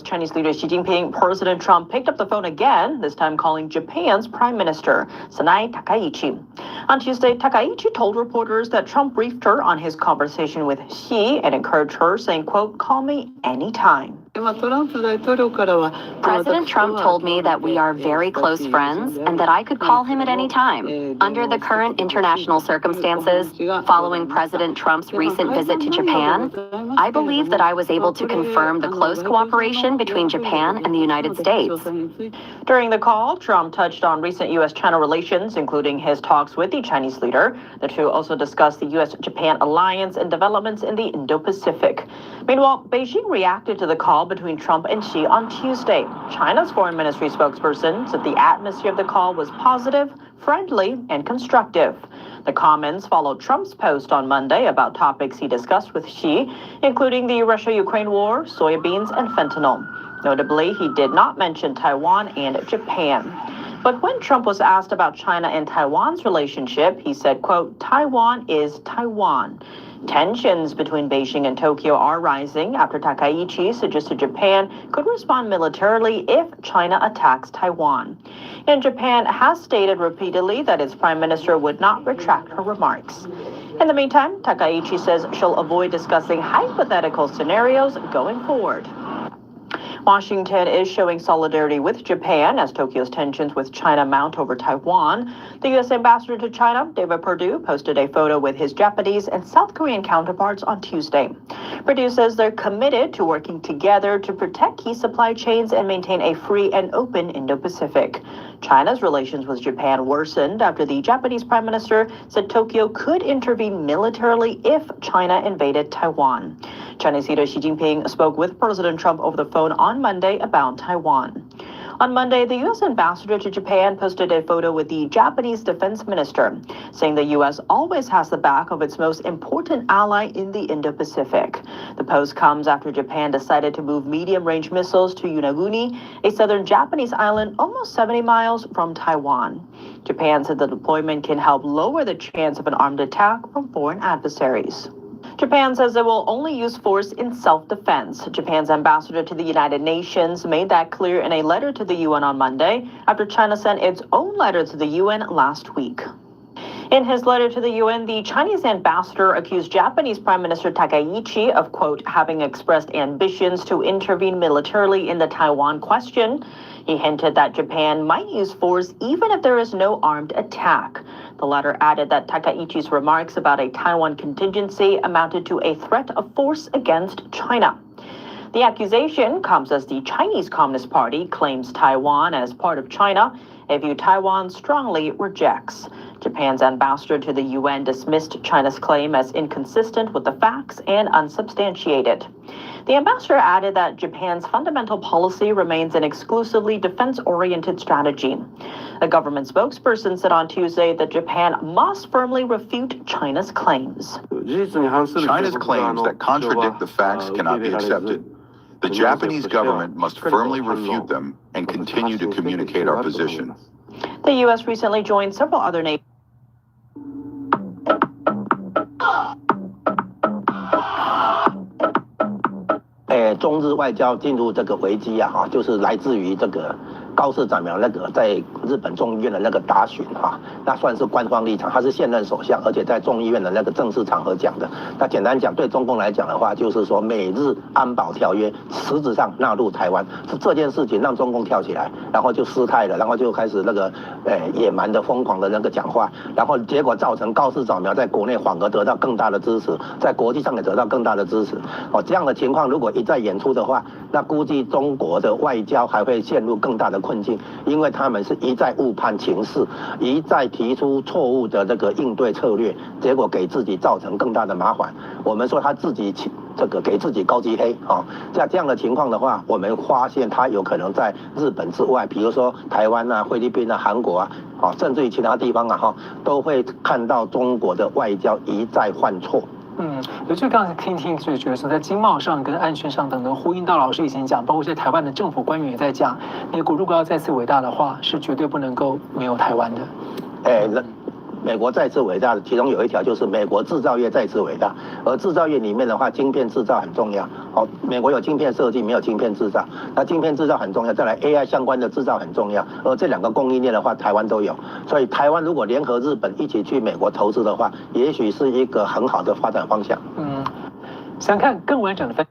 Chinese leader Xi Jinping, President Trump picked up the phone again, this time calling Japan's Prime Minister, Sanae Takaichi. On Tuesday, Takaichi told reporters that Trump briefed her on his conversation with Xi and encouraged her, saying, quote, "Call me anytime." President Trump told me that we are very close friends and that I could call him at any time. Under the current international circumstances, following President Trump's recent visit to Japan, I believe that I was able to confirm the close cooperation between Japan and the United States. During the call, Trump touched on recent U.S.-China relations, including his talks with the Chinese leader. The two also discussed the U.S.-Japan alliance and developments in the Indo-Pacific. Meanwhile, Beijing reacted to the call between Trump and Xi on Tuesday. China's foreign ministry spokesperson said the atmosphere of the call was positive, friendly, and constructive. The comments followed Trump's post on Monday about topics he discussed with Xi, including the Russia-Ukraine war, soybeans, and fentanyl. Notably, he did not mention Taiwan and Japan. But when Trump was asked about China and Taiwan's relationship, he said, quote, "Taiwan is Taiwan." Tensions between Beijing and Tokyo are rising after Takaichi suggested Japan could respond militarily if China attacks Taiwan. And Japan has stated repeatedly that its prime minister would not retract her remarks. In the meantime, Takaichi says she'll avoid discussing hypothetical scenarios going forward. Washington is showing solidarity with Japan as Tokyo's tensions with China mount over Taiwan. The U.S. ambassador to China, David Perdue, posted a photo with his Japanese and South Korean counterparts on Tuesday. Perdue says they're committed to working together to protect key supply chains and maintain a free and open Indo-Pacific. China's relations with Japan worsened after the Japanese prime minister said Tokyo could intervene militarily if China invaded Taiwan. Chinese leader Xi Jinping spoke with President Trump over the phone on Monday about Taiwan. On Monday, the U.S. ambassador to Japan posted a photo with the Japanese defense minister, saying the U.S. always has the back of its most important ally in the Indo-Pacific. The post comes after Japan decided to move medium-range missiles to Yonaguni, a southern Japanese island almost 70 miles from Taiwan. Japan said the deployment can help lower the chance of an armed attack from foreign adversaries. Japan says it will only use force in self-defense. Japan's ambassador to the United Nations made that clear in a letter to the UN on Monday after China sent its own letter to the UN last week. In his letter to the UN, the Chinese ambassador accused Japanese Prime Minister Takaichi of, quote, having expressed ambitions to intervene militarily in the Taiwan question. He hinted that Japan might use force even if there is no armed attack. The letter added that Takaichi's remarks about a Taiwan contingency amounted to a threat of force against China. The accusation comes as the Chinese Communist Party claims Taiwan as part of China, a view Taiwan strongly rejects. Japan's ambassador to the UN dismissed China's claim as inconsistent with the facts and unsubstantiated. The ambassador added that Japan's fundamental policy remains an exclusively defense-oriented strategy. A government spokesperson said on Tuesday that Japan must firmly refute China's claims. China's claims that contradict the facts cannot be accepted. The Japanese government must firmly refute them and continue to communicate our position. The U.S. recently joined several other nations. 中日外交进入这个危机啊，就是来自于这个高市早苗那个在日本众议院的那个答询啊，那算是官方立场，他是现任首相，而且在众议院的那个正式场合讲的。那简单讲，对中共来讲的话，就是说美日安保条约实质上纳入台湾，是这件事情让中共跳起来，然后就失态了，然后就开始那个野蛮的疯狂的那个讲话，然后结果造成高市早苗在国内反而得到更大的支持，在国际上也得到更大的支持。哦，这样的情况如果一再演出的话，那估计中国的外交还会陷入更大的困境，因为他们是一再误判情势，一再提出错误的这个应对策略，结果给自己造成更大的麻烦。我们说他自己这个给自己高级黑啊，在这样的情况的话，我们发现他有可能在日本之外，比如说台湾啊、菲律宾啊、韩国啊，甚至于其他地方啊都会看到中国的外交一再犯错。就刚才听就觉得说，在经贸上跟安全上等等，呼应到老师以前讲，包括在台湾的政府官员也在讲，美国如果要再次伟大的话，是绝对不能够没有台湾的。美国再次伟大的，其中有一条就是美国制造业再次伟大。而制造业里面的话，晶片制造很重要。好，美国有晶片设计，没有晶片制造。那晶片制造很重要，再来 AI 相关的制造很重要。而这两个供应链的话，台湾都有。所以台湾如果联合日本一起去美国投资的话，也许是一个很好的发展方向。想看更完整的分。